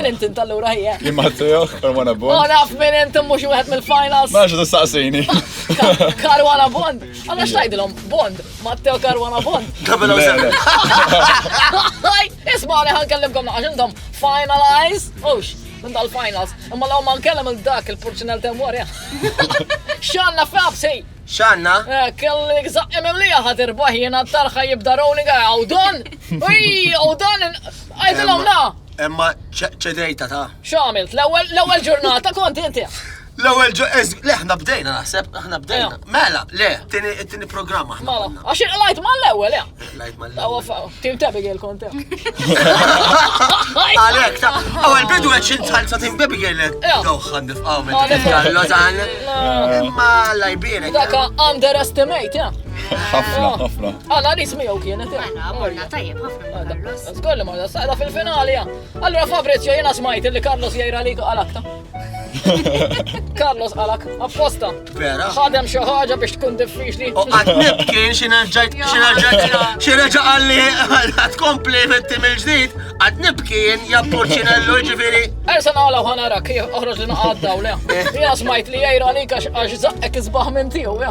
Min inti tal-lura hija? Jien Matteo, Karwana Bond. Naf min inti mhux wieħed mill-finals. Maġa tistaqsini. Karwana Bond. Għalla xtajdilhom Bond, Matteo Karwana Bond. Kabel Isma'ni ħankellimkom naqax intom finalize. Ux, minn dal-finals. Imma law ma nkellem il-dak il-Porċinell Temwar, ja. Xanna f'absi. Xanna? Kelli gżaqqa memlija ħatirbaħ jena tarħa jibda rolling għawdon. Uj, għawdon, għajdilom la. Emma ċedrejta ta' X'għamilt, l-ewwel ġurnata kont inti. l-ewwel le ħna bdejna naħseb, ħna bdejna. Mela, le, tieni programma ħna. Mala, għax lajt mal-ewwel, ja. Lajt Tawa faw, tim Abigail kont hemm. Għalek, ta' ewwel bidu qed xintalza tim Abigail doħħan nifqgħu minn Gallo dan. Imma lajbierek. Daka underestimate, ja. ħafna. Għana nismi jew kienet, ja. Morna tajjeb ħafna. Skolli marda, sajda fil-finali, ja. Allora Fabrizio, jena smajt li Carlos jajra li għalakta. Carlos għalak, apposta. Vera? ħadem xi ħaġa biex tkun diffiċli. Għad nibkien xinaġġajt għalli għad kompli fit-tim il-ġdid, għad nibkien japporċinellu ġifiri. Ersan għala ħanara kif uħroġ li naqaddaw, le. Jena smajt li jajra li għax zaqqek izbaħ minn tiju, ja.